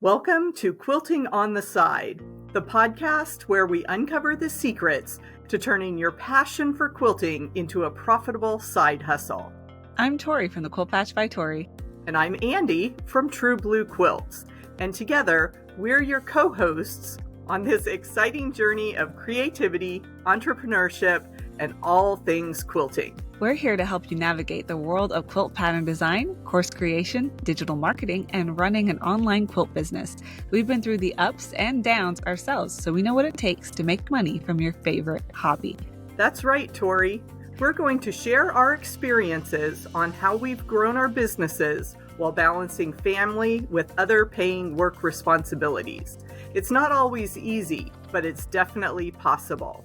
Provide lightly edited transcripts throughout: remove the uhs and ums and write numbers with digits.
Welcome to Quilting on the Side, the podcast where we uncover the secrets to turning your passion for quilting into a profitable side hustle. I'm Tori from the Quilt Patch by Tori. And I'm Andi from True Blue Quilts. And together, we're your co-hosts on this exciting journey of creativity, entrepreneurship, and all things quilting. We're here to help you navigate the world of quilt pattern design, course creation, digital marketing, and running an online quilt business. We've been through the ups and downs ourselves, so we know what it takes to make money from your favorite hobby. That's right, Tori. We're going to share our experiences on how we've grown our businesses while balancing family with other paying work responsibilities. It's not always easy, but it's definitely possible.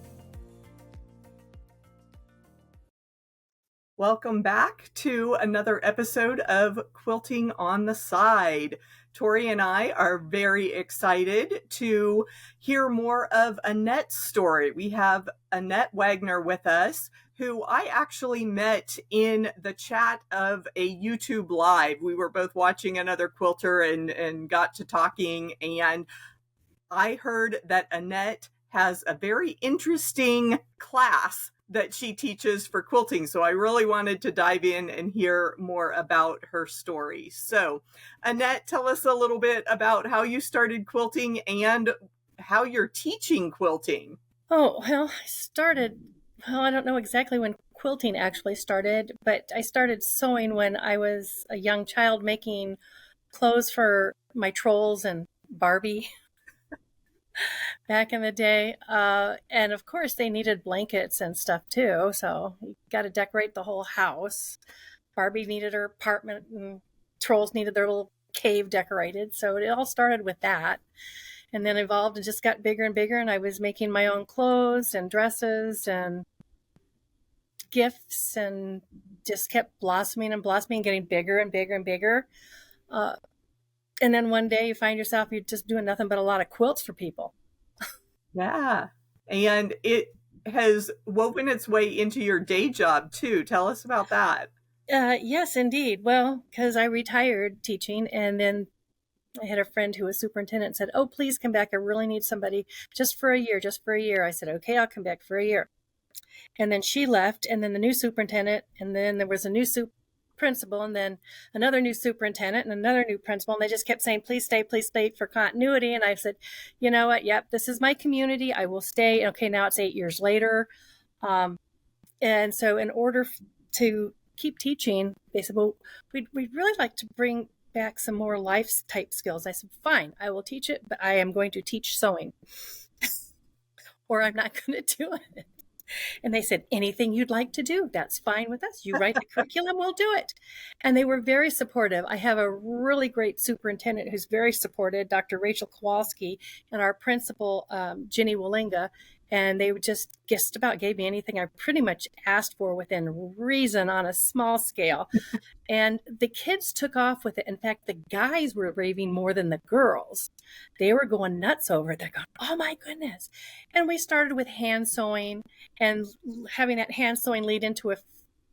Welcome back to another episode of Quilting on the Side. Tori and I are very excited to hear more of Annette's story. We have Annette Wagner with us, who I actually met in the chat of a YouTube Live. We were both watching another quilter and got to talking, and I heard that Annette has a very interesting class that she teaches for quilting. So I really wanted to dive in and hear more about her story. So Annette, tell us a little bit about how you started quilting and how you're teaching quilting. Oh, well, I don't know exactly when quilting actually started, but I started sewing when I was a young child, making clothes for my trolls and Barbie back in the day. And of course they needed blankets and stuff too. So you got to decorate the whole house. Barbie needed her apartment and trolls needed their little cave decorated. So it all started with that and then evolved and just got bigger and bigger. And I was making my own clothes and dresses and gifts and just kept blossoming and blossoming, getting bigger and bigger and bigger. And then one day you find yourself, you're just doing nothing but a lot of quilts for people. Yeah. And it has woven its way into your day job too. Tell us about that. Yes, indeed. Well, because I retired teaching, and then I had a friend who was superintendent and said, "Oh, please come back. I really need somebody just for a year. I said, "Okay, I'll come back for a year." And then she left, and then the new superintendent, and then there was a new principal, and then another new superintendent and another new principal, and they just kept saying, please stay for continuity. And I said, you know what, yep, this is my community, I will stay. Okay, now it's 8 years later, and so in order to keep teaching, they said, well, we'd really like to bring back some more life type skills. I said, fine, I will teach it, but I am going to teach sewing or I'm not going to do it. And they said, anything you'd like to do, that's fine with us. You write the curriculum, we'll do it. And they were very supportive. I have a really great superintendent who's very supportive, Dr. Rachel Kowalski, and our principal, Ginny Wallinga. And they just about gave me anything I pretty much asked for within reason on a small scale. And the kids took off with it. In fact, the guys were raving more than the girls. They were going nuts over it. They're going, oh my goodness. And we started with hand sewing and having that hand sewing lead into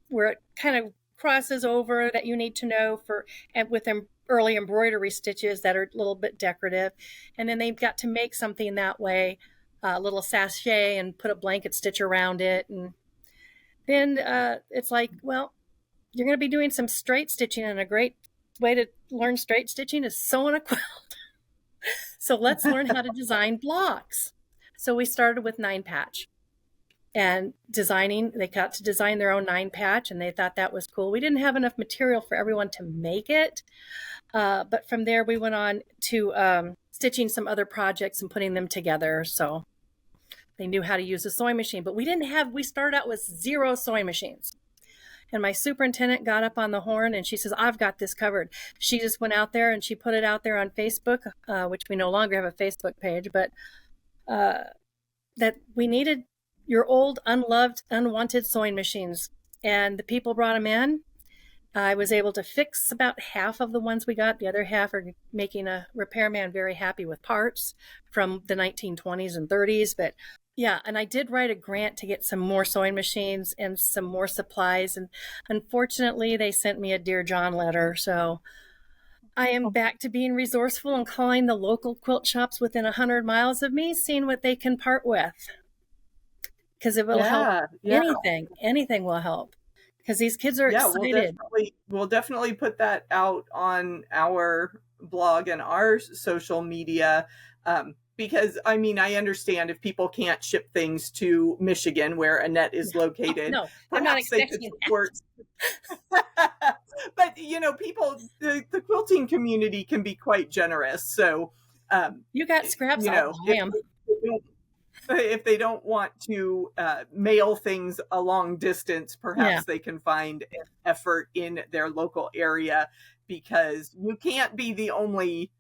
where it kind of crosses over that you need to know with them early embroidery stitches that are a little bit decorative. And then they've got to make something that way, a little sachet, and put a blanket stitch around it. And then it's like, well, you're going to be doing some straight stitching, and a great way to learn straight stitching is sewing a quilt. So let's learn how to design blocks. So we started with 9-patch and designing. They got to design their own 9-patch, and they thought that was cool. We didn't have enough material for everyone to make it. But from there, we went on to stitching some other projects and putting them together. So they knew how to use a sewing machine, but we started out with 0 sewing machines. And my superintendent got up on the horn and she says, I've got this covered. She just went out there and she put it out there on Facebook, which we no longer have a Facebook page, but that we needed your old, unloved, unwanted sewing machines. And the people brought them in. I was able to fix about half of the ones we got. The other half are making a repairman very happy with parts from the 1920s and 30s. But yeah, and I did write a grant to get some more sewing machines and some more supplies. And unfortunately, they sent me a Dear John letter. So I am back to being resourceful and calling the local quilt shops within 100 miles of me, seeing what they can part with. Because it will help. Anything will help. Because these kids are excited. We'll definitely put that out on our blog and our social media. Because I mean, I understand if people can't ship things to Michigan, where Annette is located. No, I'm not expecting that. But you know, the quilting community can be quite generous. So you got scraps. I'll buy them. If they don't want to mail things a long distance, perhaps they can find an effort in their local area, because you can't be the only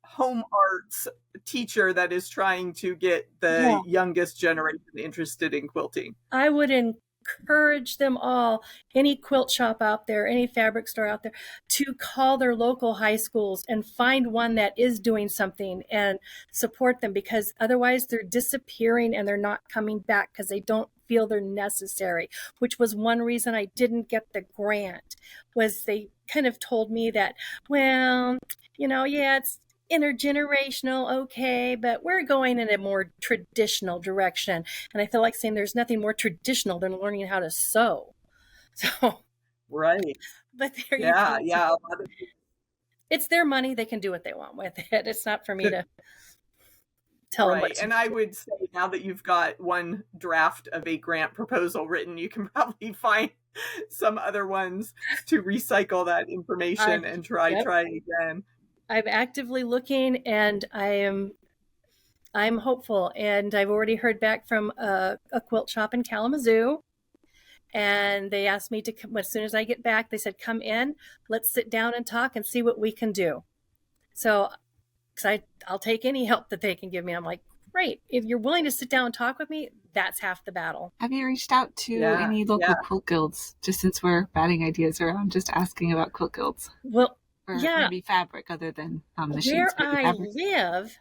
home arts teacher that is trying to get the youngest generation interested in quilting. I would encourage them all, any quilt shop out there, any fabric store out there, to call their local high schools and find one that is doing something and support them, because otherwise they're disappearing and they're not coming back because they don't feel they're necessary, which was one reason I didn't get the grant. Was they kind of told me that, well, it's intergenerational, okay, but we're going in a more traditional direction. And I feel like saying there's nothing more traditional than learning how to sew. So, right. But there you go. It's their money. They can do what they want with it. It's not for me to tell them what to do. And I would say, now that you've got one draft of a grant proposal written, you can probably find some other ones to recycle that information and try again. I'm actively looking, and I'm hopeful. And I've already heard back from a quilt shop in Kalamazoo, and they asked me to come as soon as I get back. They said, "Come in, let's sit down and talk and see what we can do." So, because I'll take any help that they can give me. I'm like, great. If you're willing to sit down and talk with me, that's half the battle. Have you reached out to any local quilt guilds? Just since we're batting ideas around, just asking about quilt guilds. Well. Or maybe fabric other than machines. Where I live,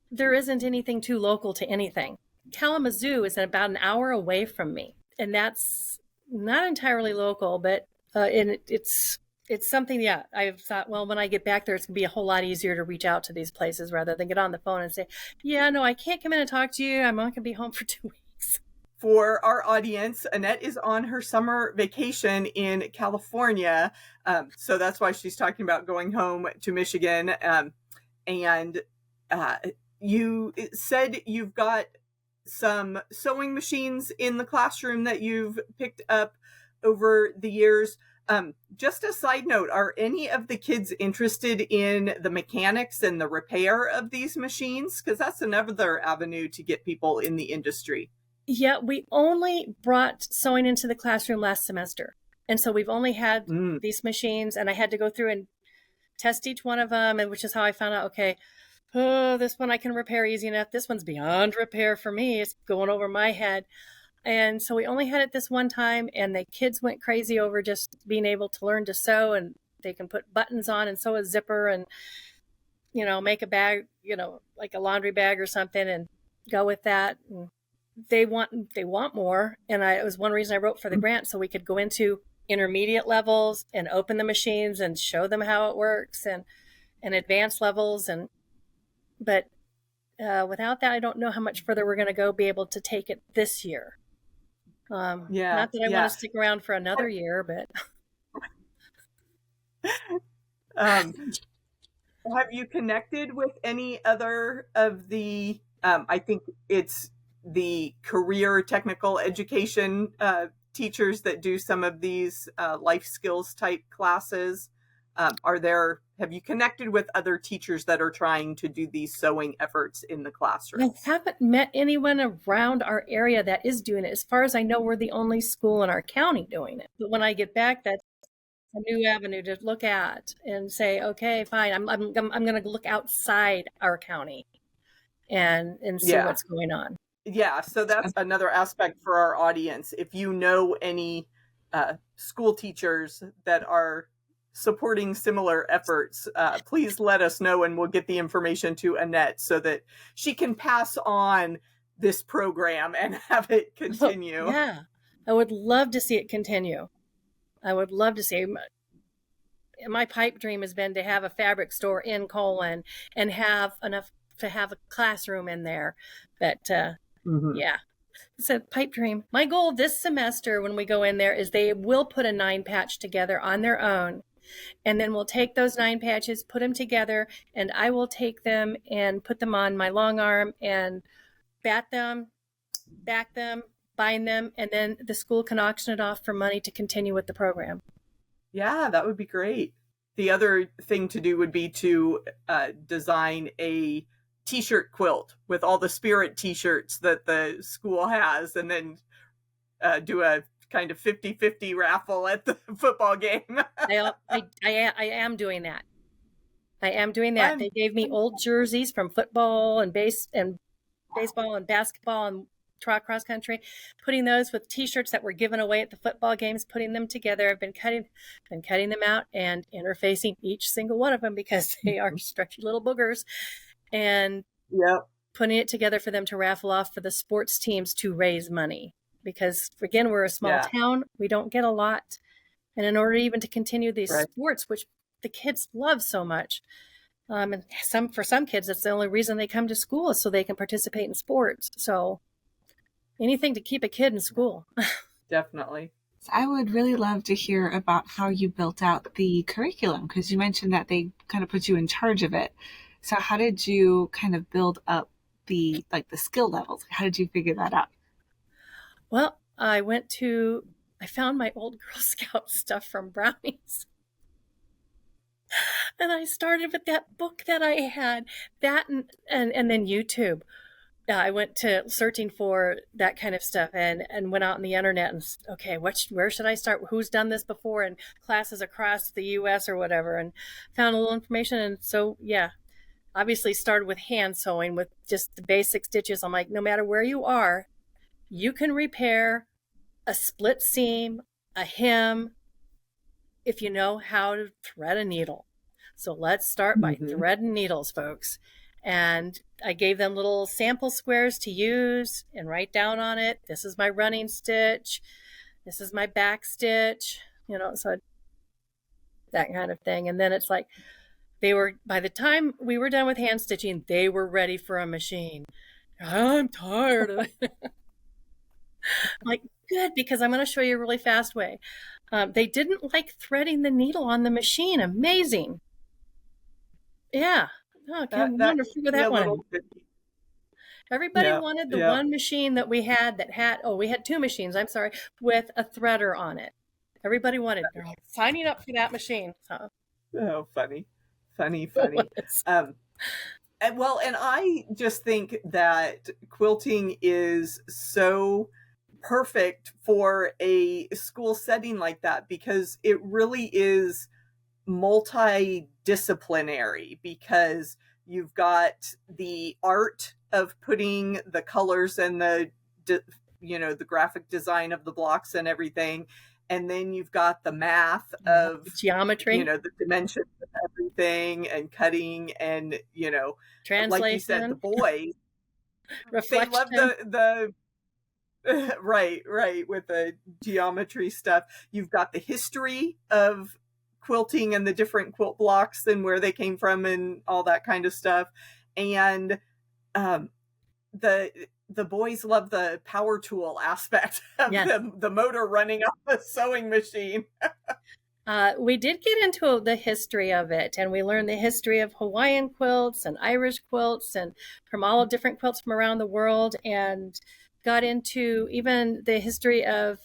there isn't anything too local to anything. Kalamazoo is about an hour away from me, and that's not entirely local, but it's something. Yeah, I've thought, well, when I get back there, it's gonna be a whole lot easier to reach out to these places rather than get on the phone and say, "Yeah, no, I can't come in and talk to you. I'm not gonna be home for 2 weeks." For our audience, Annette is on her summer vacation in California. So that's why she's talking about going home to Michigan. And you said you've got some sewing machines in the classroom that you've picked up over the years. Just a side note, are any of the kids interested in the mechanics and the repair of these machines? Because that's another avenue to get people in the industry. Yeah, we only brought sewing into the classroom last semester. And so we've only had these machines, and I had to go through and test each one of them, and which is how I found out, okay, this one I can repair easy enough. This one's beyond repair for me. It's going over my head. And so we only had it this one time, and the kids went crazy over just being able to learn to sew, and they can put buttons on and sew a zipper and, make a bag, like a laundry bag or something, and go with that. And they want more. And it was one reason I wrote for the grant, so we could go into intermediate levels and open the machines and show them how it works, and advanced levels. But without that, I don't know how much further we're going to be able to take it this year. Not that I want to stick around for another year, but. Have you connected with any other of the, I think it's the career technical education teachers that do some of these life skills type classes? Have you connected with other teachers that are trying to do these sewing efforts in the classroom? I haven't met anyone around our area that is doing it. As far as I know, we're the only school in our county doing it. But when I get back, that's a new avenue to look at and say, okay, fine, I'm going to look outside our county and see what's going on. Yeah, so that's another aspect for our audience. If you know any school teachers that are supporting similar efforts, please let us know, and we'll get the information to Annette so that she can pass on this program and have it continue. Yeah, I would love to see it continue. I would love to see. my pipe dream has been to have a fabric store in Colon and have enough to have a classroom in there. But yeah, it's a pipe dream. My goal this semester when we go in there is they will put a 9 patch together on their own. And then we'll take those 9 patches, put them together, and I will take them and put them on my long arm and bat them, back them, bind them, and then the school can auction it off for money to continue with the program. Yeah, that would be great. The other thing to do would be to design a t-shirt quilt with all the spirit t-shirts that the school has, and then do a kind of 50-50 raffle at the football game. I am doing that. I am doing that. Fun. They gave me old jerseys from football and baseball and basketball and cross country, putting those with t-shirts that were given away at the football games, putting them together. I've been cutting them out and interfacing each single one of them because they are stretchy little boogers, and putting it together for them to raffle off for the sports teams to raise money. Because again, we're a small town. We don't get a lot. And in order even to continue these sports, which the kids love so much, and for some kids, that's the only reason they come to school is so they can participate in sports. So anything to keep a kid in school. Definitely. I would really love to hear about how you built out the curriculum, because you mentioned that they kind of put you in charge of it. So how did you kind of build up the skill levels? How did you figure that out? Well, I found my old Girl Scout stuff from Brownies. And I started with that book that I had, that and then YouTube. I went to searching for that kind of stuff and went out on the internet and, okay, where should I start? Who's done this before in classes across the U.S. or whatever, and found a little information. And so, obviously started with hand sewing with just the basic stitches. I'm like, no matter where you are, you can repair a split seam, a hem, if you know how to thread a needle. So let's start by threading needles, folks. And I gave them little sample squares to use and write down on it. This is my running stitch. This is my back stitch, so that kind of thing. And then it's like by the time we were done with hand stitching, they were ready for a machine. I'm tired of it. I'm like, good, because I'm going to show you a really fast way. They didn't like threading the needle on the machine. Amazing. Yeah. Oh, I wanted to figure that one out. Everybody wanted the one machine that we had we had 2 machines, I'm sorry, with a threader on it. Everybody wanted, signing up for that machine. So. Oh, funny. And I just think that quilting is so perfect for a school setting like that, because it really is multidisciplinary, because you've got the art of putting the colors and the graphic design of the blocks and everything, and then you've got the math of geometry, the dimensions of everything, and cutting, and translation. Like you said, the boys reflection. They love the right with the geometry stuff. You've got the history of quilting and the different quilt blocks and where they came from and all that kind of stuff. And the boys love the power tool aspect of the motor running off a sewing machine. We did get into the history of it, and we learned the history of Hawaiian quilts and Irish quilts and from all different quilts from around the world, and got into even the history of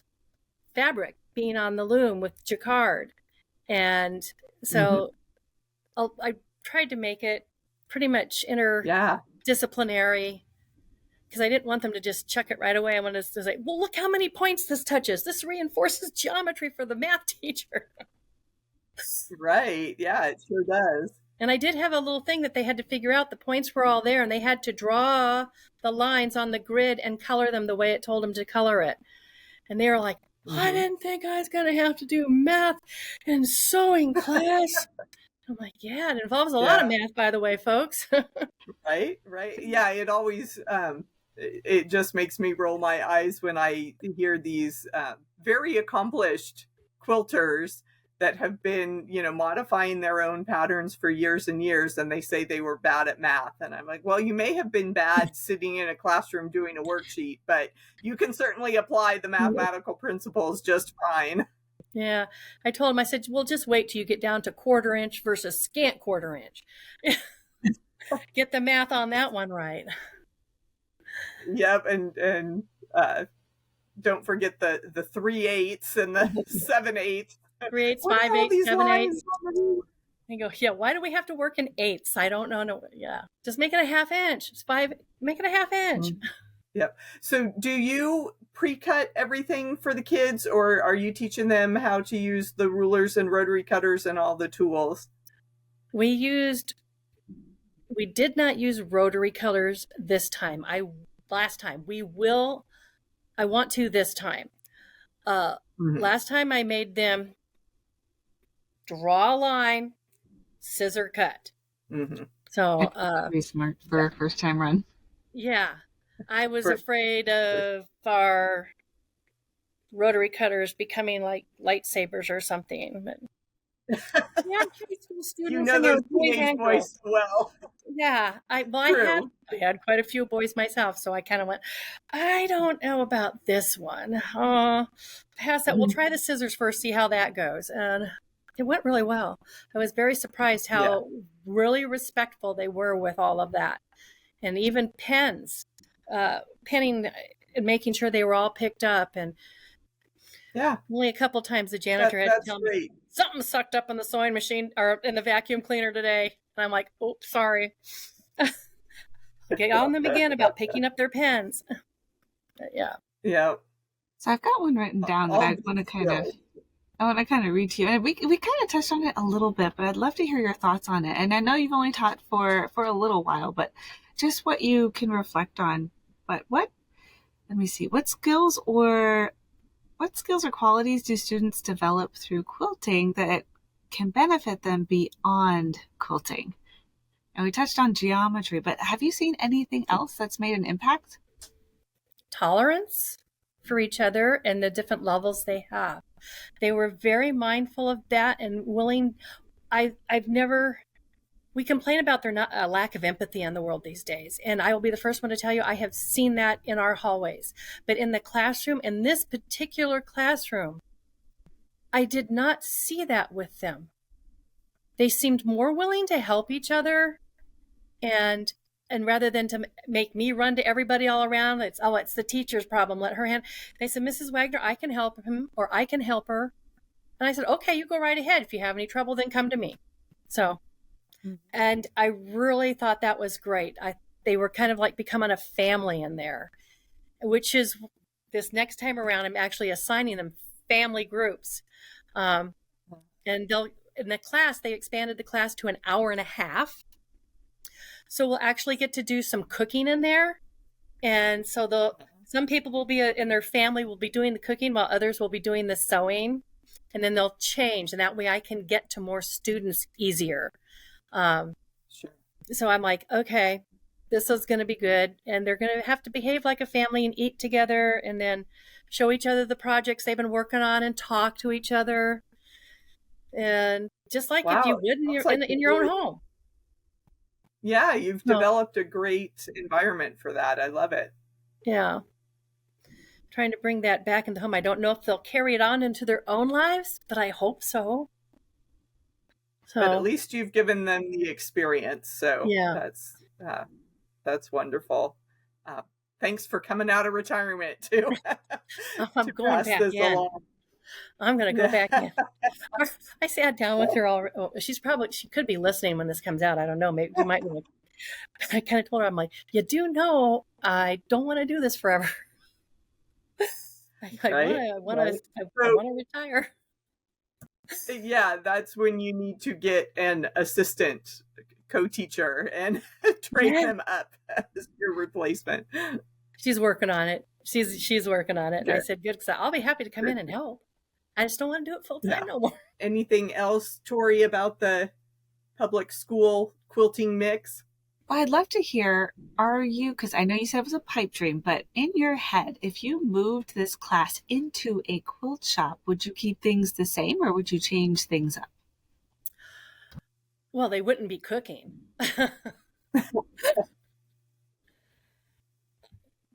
fabric being on the loom with jacquard. And so I tried to make it pretty much interdisciplinary, because I didn't want them to just chuck it right away. I wanted to say, well, look how many points this touches. This reinforces geometry for the math teacher. Right. Yeah, it sure does. And I did have a little thing that they had to figure out. The points were all there, and they had to draw the lines on the grid and color them the way it told them to color it. And they were like, I didn't think I was going to have to do math in sewing class. I'm like, it involves a lot of math, by the way, folks. Right. Yeah, it always, it just makes me roll my eyes when I hear these very accomplished quilters that have been, modifying their own patterns for years and years, and they say they were bad at math. And I'm like, well, you may have been bad sitting in a classroom doing a worksheet, but you can certainly apply the mathematical principles just fine. Yeah. I told him, I said, well, just wait till you get down to 1/4 inch versus scant 1/4 inch. Get the math on that one right. Yep. And don't forget the 3/8 and the 7/8. 3/8, 5/8, 7/8. And go, yeah, why do we have to work in eighths? I don't know. No, yeah. Just make it a 1/2 inch. It's 5, make it a 1/2 inch. Yep. So do you pre-cut everything for the kids, or are you teaching them how to use the rulers and rotary cutters and all the tools? We did not use rotary cutters this time. Last time. I want to this time. Last time I made them draw a line, scissor cut. So pretty smart for a first time run. Yeah. I was afraid of our rotary cutters becoming like lightsabers or something. But yeah, high school students, those teenage boys well. Yeah, I had quite a few boys myself, so I kind of went, I don't know about this one. Pass that. We'll try the scissors first, see how that goes. And it went really well. I was very surprised how really respectful they were with all of that. And even pens, penning and making sure they were all picked up. And only a couple times the janitor had to tell me something sucked up in the sewing machine or in the vacuum cleaner today. And I'm like, oops, sorry. Get on them again about picking up their pens. Yeah. So I've got one written down that I want to kind of read to you. And we kind of touched on it a little bit, but I'd love to hear your thoughts on it. And I know you've only taught for a little while, but just what you can reflect on. But let me see, what skills or qualities do students develop through quilting that can benefit them beyond quilting? And we touched on geometry, but have you seen anything else that's made an impact? Tolerance for each other and the different levels they have. They were very mindful of that and willing. We complain about their lack of empathy in the world these days. And I will be the first one to tell you, I have seen that in our hallways. But in the classroom, in this particular classroom, I did not see that with them. They seemed more willing to help each other. And rather than to make me run to everybody all around, it's the teacher's problem, let her hand. They said, Mrs. Wagner, I can help him or I can help her. And I said, okay, you go right ahead. If you have any trouble, then come to me. So, and I really thought that was great. They were kind of like becoming a family in there, which is this next time around, I'm actually assigning them family groups. And in the class, they expanded the class to 1.5 hours. So we'll actually get to do some cooking in there. And so some people will be in their family will be doing the cooking while others will be doing the sewing. And then they'll change. And that way I can get to more students easier. So I'm like, okay, this is going to be good. And they're going to have to behave like a family and eat together and then show each other the projects they've been working on and talk to each other. And just like if you would in your own home. Yeah, you've developed a great environment for that. I love it. Yeah. Trying to bring that back into home. I don't know if they'll carry it on into their own lives, but I hope so. But at least you've given them the experience. So that's wonderful. Thanks for coming out of retirement too. I'm going back in. I'm going to go back in. I sat down with her already. Oh, she could be listening when this comes out. I don't know. Maybe you might. I kind of told her, I'm like, you do know, I don't want to do this forever. I want to retire. Yeah, that's when you need to get an assistant co-teacher and train them up as your replacement. She's working on it. She's working on it. Sure. And I said, good, because I'll be happy to come in and help. I just don't want to do it full time no more. Anything else, Tori, about the public school quilting mix? Well, I'd love to hear, because I know you said it was a pipe dream, but in your head, if you moved this class into a quilt shop, would you keep things the same or would you change things up? Well, they wouldn't be cooking.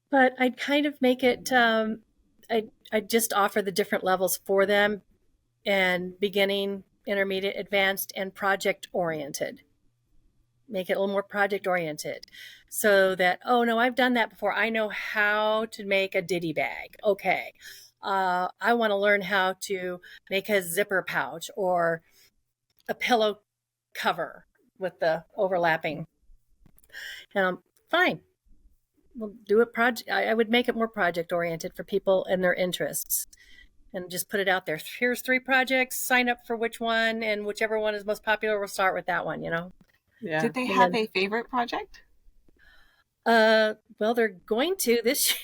But I'd kind of make it, I'd just offer the different levels for them, and beginning, intermediate, advanced, and project oriented. Make it a little more project oriented, so that, oh no, I've done that before. I know how to make a ditty bag. Okay. I want to learn how to make a zipper pouch or a pillow cover with the overlapping. And I'm fine. We'll do it I would make it more project oriented for people and their interests, and just put it out there. Here's 3 projects, sign up for which one, and whichever one is most popular, we'll start with that one, Yeah. Did they have a favorite project? Well, they're going to this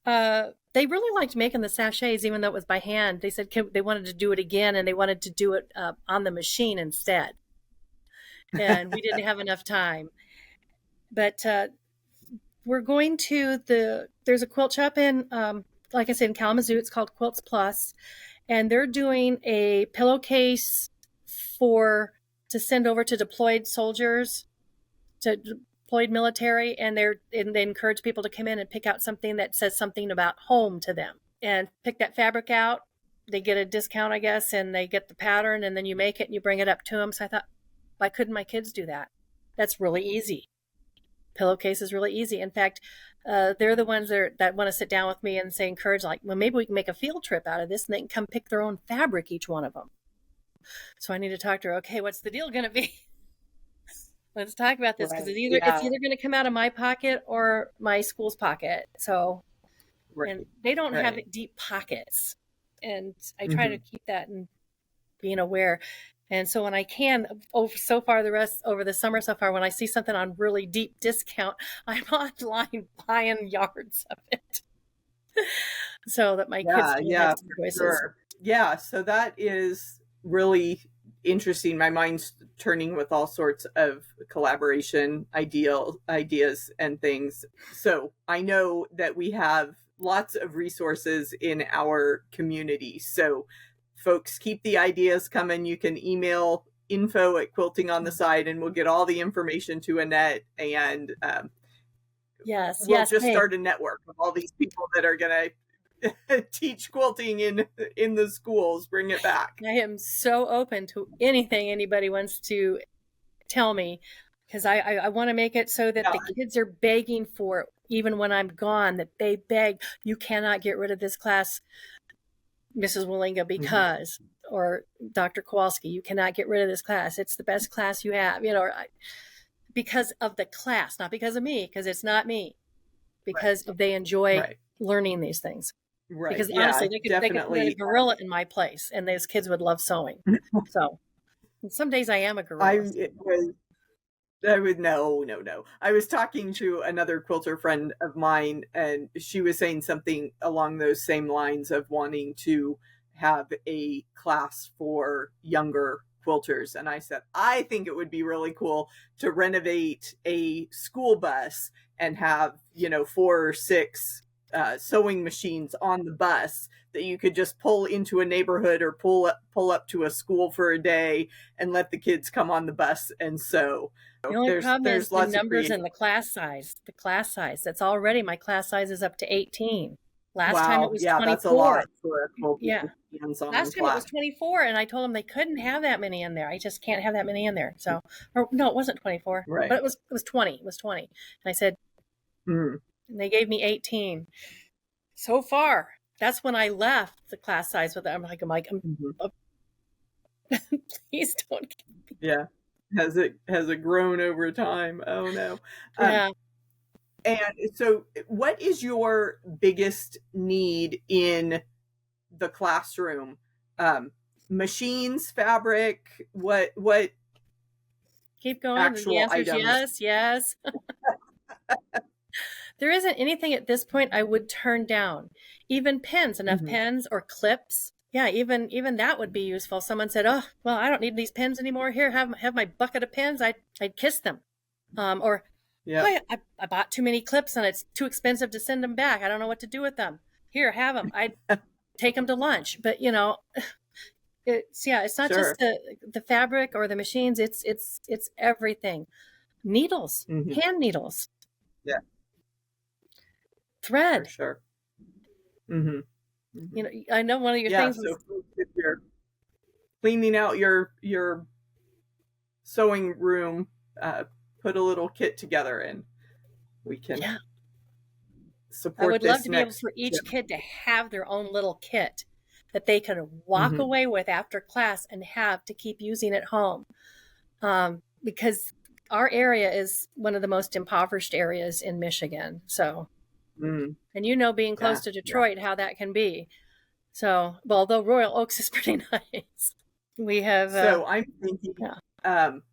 year. They really liked making the sachets, even though it was by hand. They said they wanted to do it again, and they wanted to do it on the machine instead. And we didn't have enough time. But we're going to there's a quilt shop in, like I said, in Kalamazoo. It's called Quilts Plus, and they're doing a pillowcase to send over to deployed soldiers, to deployed military, and they encourage people to come in and pick out something that says something about home to them, and pick that fabric out. They get a discount, I guess, and they get the pattern, and then you make it and you bring it up to them. So I thought, why couldn't my kids do that? That's really easy. Pillowcase is really easy. In fact, they're the ones that want to sit down with me and say, encourage, like, well, maybe we can make a field trip out of this, and they can come pick their own fabric, each one of them. So I need to talk to her. Okay, what's the deal going to be? Let's talk about this, because it's either going to come out of my pocket or my school's pocket. So, and they don't have deep pockets, and I try to keep that and being aware. And so when I can, over the summer so far, when I see something on really deep discount, I'm online buying yards of it, so that my kids can have some choices. Sure. Yeah, so that is really interesting. My mind's turning with all sorts of collaboration ideas and things. So I know that we have lots of resources in our community. So folks, keep the ideas coming. You can email info@Quilting on the Side, and we'll get all the information to Annette, and we'll just start a network of all these people that are going to teach quilting in the schools. Bring it back. I am so open to anything anybody wants to tell me, because I want to make it so that the kids are begging for it, even when I'm gone, that they beg, you cannot get rid of this class, Mrs. Wallinga, because, or Dr. Kowalski, you cannot get rid of this class. It's the best class you have, because of the class, not because of me, because it's not me, because they enjoy learning these things. Right. Because honestly, they could put a gorilla in my place, and those kids would love sewing. So some days I am a gorilla. No. I was talking to another quilter friend of mine, and she was saying something along those same lines of wanting to have a class for younger quilters. And I said, I think it would be really cool to renovate a school bus and have, 4 or 6 sewing machines on the bus that you could just pull into a neighborhood or pull up to a school for a day and let the kids come on the bus and sew. The only problem is the numbers and the class size. The class size. That's already, my class size is up to 18. Last time it was 24. That's a lot for Last time it was 24, and I told them they couldn't have that many in there. I just can't have that many in there. So, or no, it wasn't 24, but it was 20. It was 20. And I said, and they gave me 18. So far, that's when I left the class size with them. I'm like, please don't give me. Yeah. Has it grown over time? Oh no. And so what is your biggest need in the classroom? Machines, fabric, what keep going. The answer is yes. There isn't anything at this point I would turn down. Even pens, enough pens or clips. Yeah, even that would be useful. Someone said, "Oh, well, I don't need these pens anymore. Here, have my bucket of pens." I'd kiss them. Or Yeah. I bought too many clips and it's too expensive to send them back. I don't know what to do with them. Here, have them. I take them to lunch. But it's not just Sure. the fabric or the machines. It's everything. Needles, Hmm. hand needles, Yeah, for thread. sure. Hmm. Hmm. I know one of your Yeah. things So was if you're cleaning out your sewing room, put a little kit together and we can yeah. I support would love this to be able next for each gen. kid to have their own little kit that they could walk Hmm. away with after class and have to keep using at home. Because our area is one of the most impoverished areas in Michigan. So, Mm. and being close Yeah, to yeah. Detroit, how that can be. So, well, although Royal Oaks is pretty nice, we have, So I'm thinking, yeah, um,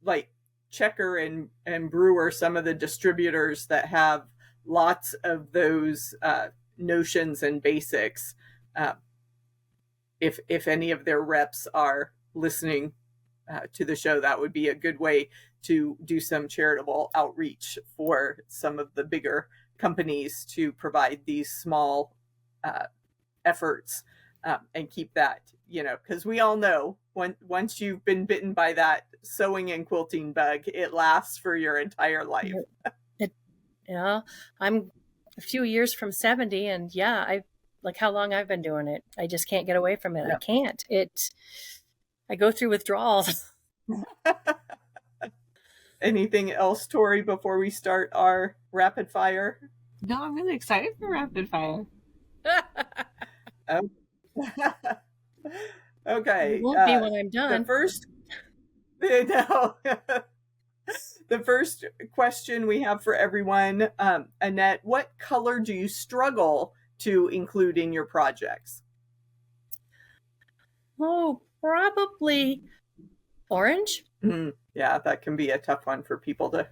like Checker and Brewer, some of the distributors that have lots of those notions and basics. Uh, if any of their reps are listening to the show, that would be a good way to do some charitable outreach for some of the bigger companies to provide these small uh, efforts, and keep that, because we all know once you've been bitten by that sewing and quilting bug, it lasts for your entire life. it, I'm a few years from 70, and yeah, I like how long I've been doing it. I just can't get away from it. I Yeah. can't. I go through withdrawals. Anything else, Tori, before we start our rapid fire? No, I'm really excited for rapid fire. Oh. You Okay. won't be when I'm The done. first, no. The first question we have for everyone, Annette, what color do you struggle to include in your projects? Oh, probably orange. Yeah, that can be a tough one for people to.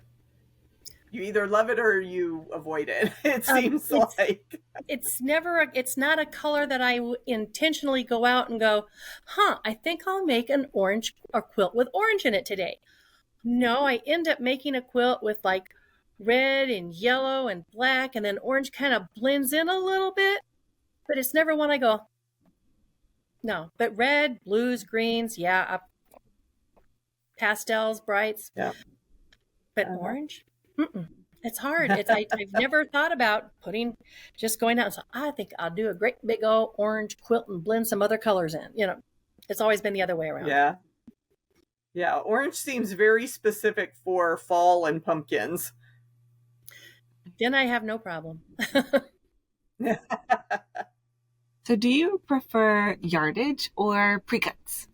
You either love it or you avoid it. It seems It's like. it's not a color that I intentionally go out and go, I think I'll make an orange or quilt with orange in it today. No, I end up making a quilt with like red and yellow and black, and then orange kind of blends in a little bit, but it's never one I go, no. But red, blues, greens, yeah, pastels, brights, Yeah. but Uh-huh. orange, it's hard. I've never thought about just going out and say, I think I'll do a great big old orange quilt and blend some other colors in. It's always been the other way around. Yeah. Yeah. Orange seems very specific for fall and pumpkins. Then I have no problem. So do you prefer yardage or pre-cuts?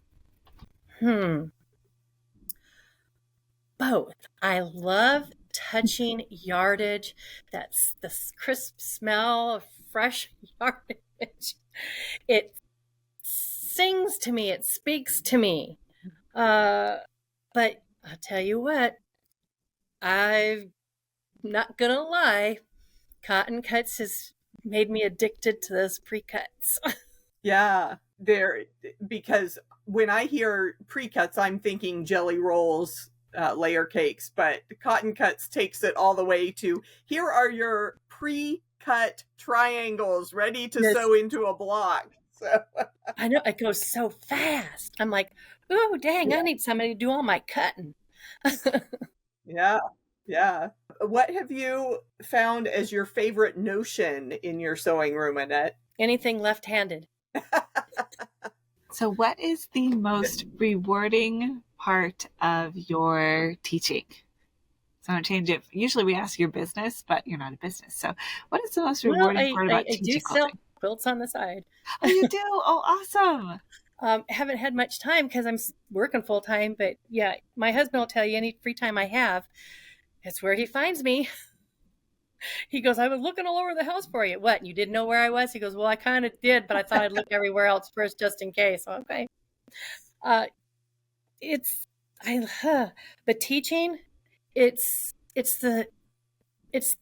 Both. I love touching yardage. That's the crisp smell of fresh yardage. It sings to me. It speaks to me. But I'll tell you what, I'm not gonna lie. Cotton cuts has made me addicted to those pre-cuts. Yeah. Because when I hear pre-cuts, I'm thinking jelly rolls, layer cakes, but Cotton Cuts takes it all the way to here are your pre-cut triangles ready to Yes. sew into a block. So I know it goes so fast. I'm like, oh, dang, yeah. I need somebody to do all my cutting. Yeah. Yeah. What have you found as your favorite notion in your sewing room, Annette? Anything left-handed. So what is the most rewarding part of your teaching? So I don't change it. Usually we ask your business, but you're not a business. So what is the most rewarding part about I do teaching sell quilting? quilts on the side. Oh, you do? Oh, awesome. Haven't had much time because I'm working full time, but yeah, my husband will tell you any free time I have, it's where he finds me. He goes, I was looking all over the house for you. What? You didn't know where I was? He goes, well, I kind of did, but I thought I'd look everywhere else first just in case. Okay. It's the teaching. It's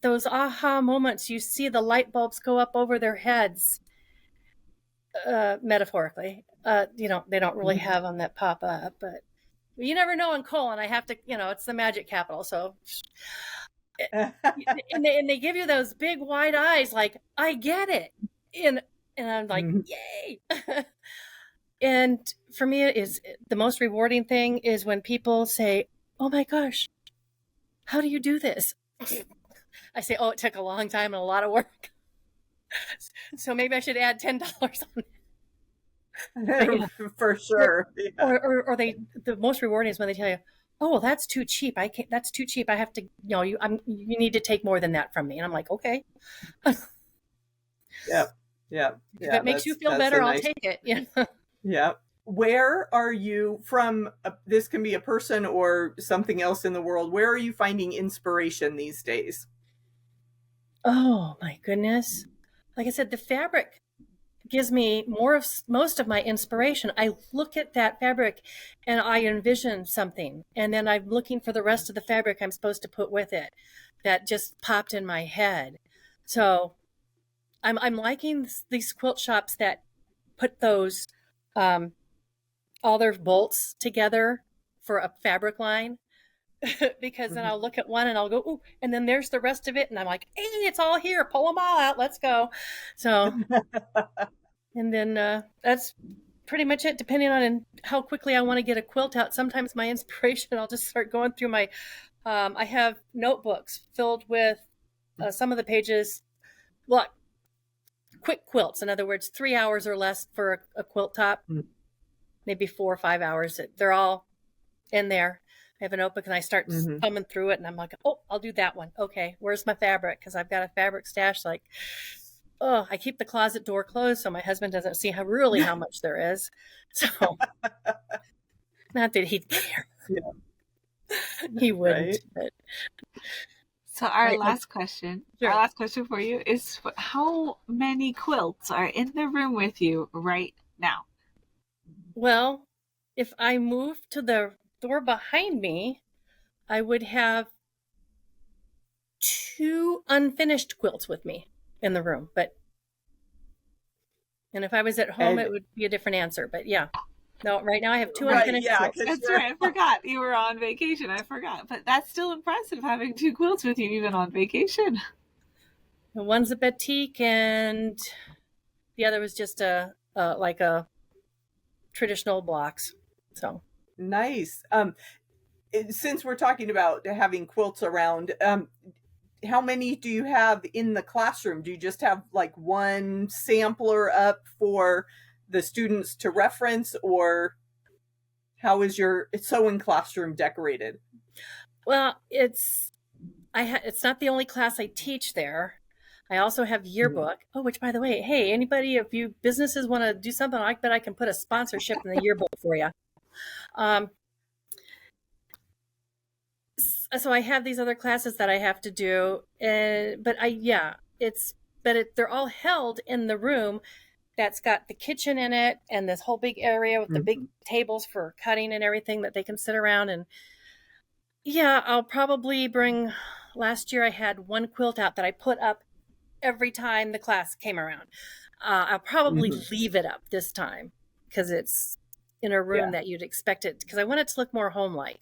those aha moments. You see the light bulbs go up over their heads, metaphorically. They don't really have them that pop up, but you never know in Cole, and I have to, it's the magic capital. So, and they give you those big wide eyes, like, I get it. And I'm like, yay. And for me, the most rewarding thing is when people say, oh my gosh, how do you do this? I say, oh, it took a long time and a lot of work. So maybe I should add $10 on it. For sure. Or the most rewarding is when they tell you, oh, well, that's too cheap. That's too cheap. I have to, you need to take more than that from me. And I'm like, okay. Yeah. If it makes you feel better, I'll take it. Yeah. Where are you from? This can be a person or something else in the world. Where are you finding inspiration these days? Oh my goodness. Like I said, the fabric gives me most of my inspiration. I look at that fabric and I envision something, and then I'm looking for the rest of the fabric I'm supposed to put with it that just popped in my head. So I'm liking these quilt shops that put those all their bolts together for a fabric line. Because then I'll look at one and I'll go, ooh, and then there's the rest of it. And I'm like, hey, it's all here. Pull them all out. Let's go. So, and then that's pretty much it, depending on how quickly I want to get a quilt out. Sometimes my inspiration, I'll just start going through my, I have notebooks filled with some of the pages, quick quilts. In other words, 3 hours or less for a quilt top, maybe 4 or 5 hours. They're all in there. I have a notebook and I start thumbing through it and I'm like, oh, I'll do that one. Okay, where's my fabric? Because I've got a fabric stash. Like, oh, I keep the closet door closed so my husband doesn't see how much there is. So, not that he'd care. Yeah. He wouldn't. Right. But. So our last question for you is, how many quilts are in the room with you right now? Well, if I move to the door behind me, I would have 2 unfinished quilts with me in the room. And if I was at home, it would be a different answer. But yeah, no, right now I have 2 unfinished quilts. That's right. I forgot you were on vacation. I forgot, but that's still impressive, having 2 quilts with you even on vacation. One's a batik, and the other was just a traditional blocks. So. Nice. Since we're talking about having quilts around, how many do you have in the classroom? Do you just have like one sampler up for the students to reference, or how is your sewing classroom decorated? Well, it's not the only class I teach there. I also have yearbook. Oh, which, by the way, hey, anybody, if you businesses want to do something, I bet I can put a sponsorship in the yearbook for you. So I have these other classes that I have to do, but they're all held in the room that's got the kitchen in it and this whole big area with the big tables for cutting and everything that they can sit around. And yeah, I'll probably bring, last year I had 1 quilt out that I put up every time the class came around. I'll probably leave it up this time because it's in a room that you'd expect it, because I want it to look more home-like.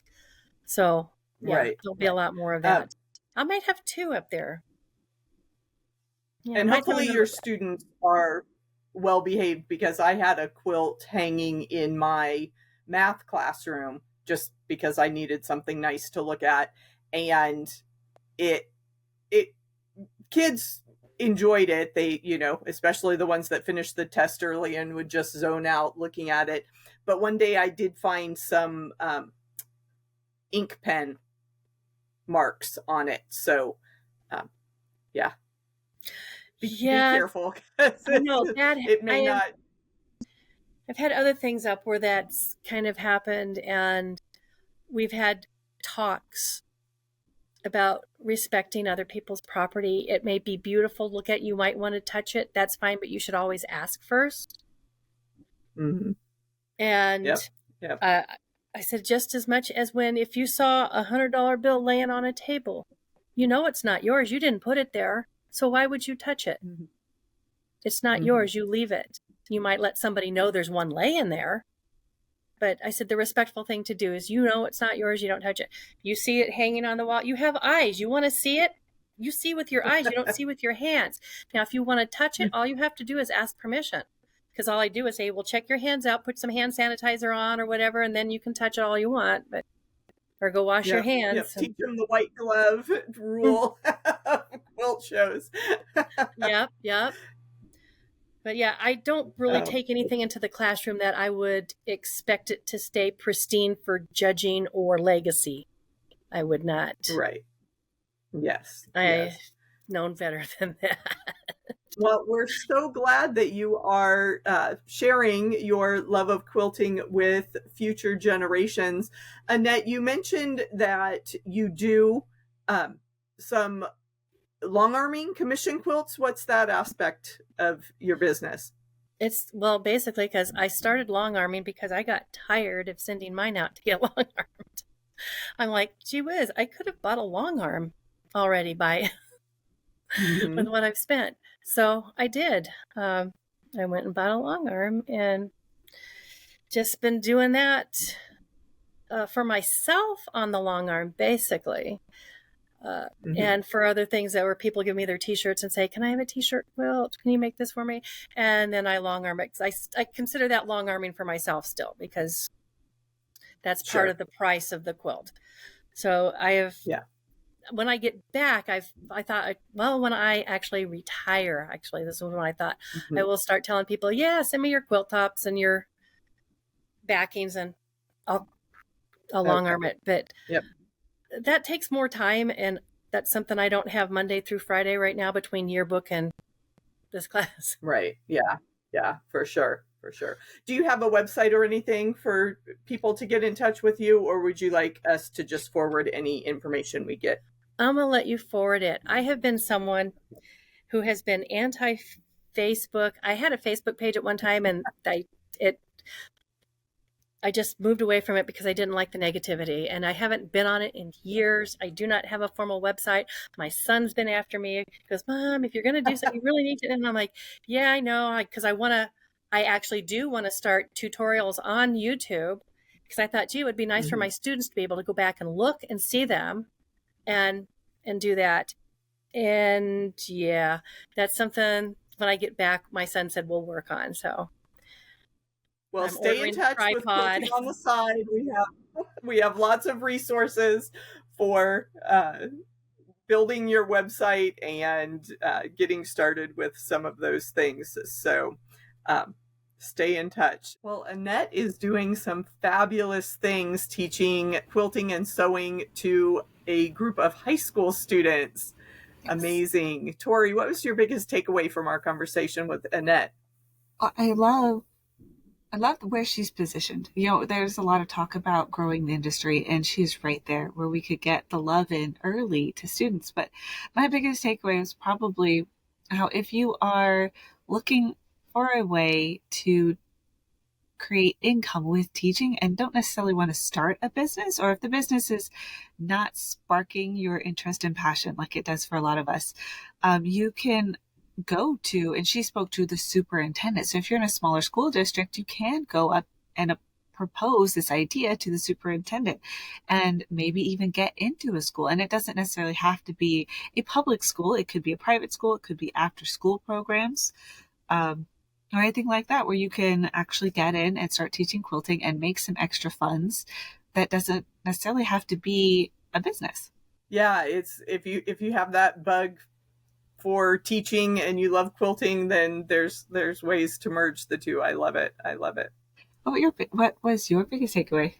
So yeah, there'll be a lot more of that. I might have 2 up there. Yeah, and hopefully your students are well behaved, because I had a quilt hanging in my math classroom just because I needed something nice to look at, and kids enjoyed it. They, especially the ones that finished the test early and would just zone out looking at it. But one day I did find some ink pen marks on it. So, be careful. It may not. I've had other things up where that's kind of happened, and we've had talks about respecting other people's property. It may be beautiful to look at. You might want to touch it. That's fine, but you should always ask first. Mm-hmm. And I said, just as much as if you saw $100 bill laying on a table, it's not yours. You didn't put it there. So why would you touch it? Mm-hmm. It's not yours. You leave it. You might let somebody know there's one laying there, But I said, the respectful thing to do is, it's not yours. You don't touch it. You see it hanging on the wall. You have eyes. You want to see it. You see with your eyes. You don't see with your hands. Now, if you want to touch it, all you have to do is ask permission. Because all I do is say, well, check your hands out, put some hand sanitizer on or whatever, and then you can touch it all you want. Or go wash your hands. Teach them the white glove rule of quilt shows. Yep. But yeah, I don't really take anything into the classroom that I would expect it to stay pristine for judging or legacy. I would not. Right. Yes. I've known better than that. Well, we're so glad that you are sharing your love of quilting with future generations. Annette, you mentioned that you do some long arming commission quilts. What's that aspect of your business? It's basically because I started long arming because I got tired of sending mine out to get long armed. I'm like, gee whiz, I could have bought a long arm already by with what I've spent. So I did. I went and bought a long arm and just been doing that for myself on the long arm, basically. And for other things that were people give me their t-shirts and say, can I have a t-shirt quilt? Can you make this for me? And then I long arm it. I consider that long arming for myself still, because that's part of the price of the quilt. So I have, when I get back, I thought, when I actually retire, this is when I thought I will start telling people, send me your quilt tops and your backings and I'll long arm it. But that takes more time, and that's something I don't have Monday through Friday right now between yearbook and this class. Right. Yeah, for sure. Do you have a website or anything for people to get in touch with you, or would you like us to just forward any information we get? I'm going to let you forward it. I have been someone who has been anti-Facebook. I had a Facebook page at one time, and I just moved away from it because I didn't like the negativity, and I haven't been on it in years. I do not have a formal website. My son's been after me. He goes, Mom, if you're going to do something, you really need to. And I'm like, yeah, I know. Because I actually do want to start tutorials on YouTube, because I thought, gee, it would be nice for my students to be able to go back and look and see them and do that. And that's something when I get back, my son said we'll work on. So. Well, stay in touch with Quilting on the Side. We have lots of resources for building your website and getting started with some of those things. So stay in touch. Well, Annette is doing some fabulous things teaching quilting and sewing to a group of high school students. Yes. Amazing. Tori, what was your biggest takeaway from our conversation with Annette? I love where she's positioned. There's a lot of talk about growing the industry, and she's right there where we could get the love in early to students. But my biggest takeaway is probably how, if you are looking for a way to create income with teaching and don't necessarily want to start a business, or if the business is not sparking your interest and passion like it does for a lot of us, you can go to, and she spoke to the superintendent. So if you're in a smaller school district, you can go up and propose this idea to the superintendent and maybe even get into a school. And it doesn't necessarily have to be a public school. It could be a private school. It could be after school programs, or anything like that, where you can actually get in and start teaching quilting and make some extra funds. That doesn't necessarily have to be a business. Yeah, it's if you have that bug for teaching and you love quilting, then there's ways to merge the two. I love it. What was your biggest takeaway?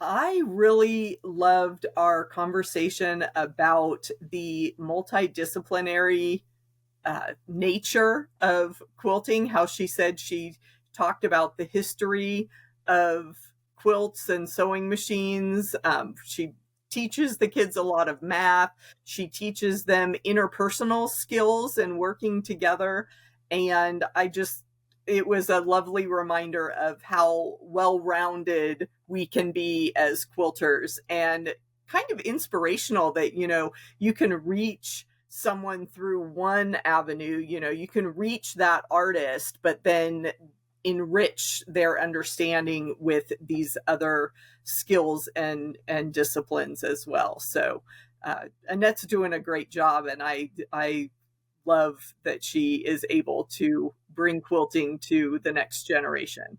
I really loved our conversation about the multidisciplinary nature of quilting. How she said she talked about the history of quilts and sewing machines. She teaches the kids a lot of math. She teaches them interpersonal skills and working together. And it was a lovely reminder of how well-rounded we can be as quilters, and kind of inspirational that, you can reach someone through one avenue. You can reach that artist, but then enrich their understanding with these other skills and disciplines as well. So Annette's doing a great job, and I love that she is able to bring quilting to the next generation.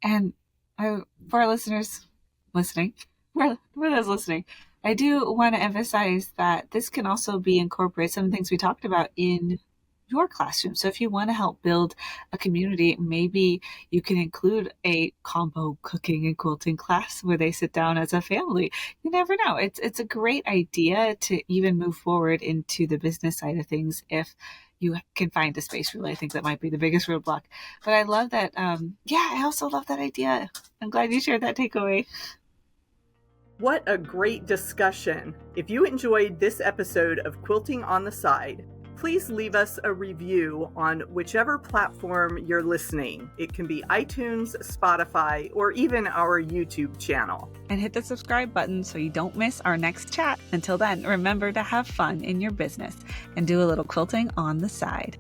And for our listeners listening, for those listening, I do want to emphasize that this can also be incorporated, some things we talked about, in your classroom. So if you want to help build a community, maybe you can include a combo cooking and quilting class where they sit down as a family. You never know. It's a great idea to even move forward into the business side of things if you can find a space. Really, I think that might be the biggest roadblock. But I love that. I also love that idea. I'm glad you shared that takeaway. What a great discussion. If you enjoyed this episode of Quilting on the Side, please leave us a review on whichever platform you're listening. It can be iTunes, Spotify, or even our YouTube channel. And hit the subscribe button so you don't miss our next chat. Until then, remember to have fun in your business and do a little quilting on the side.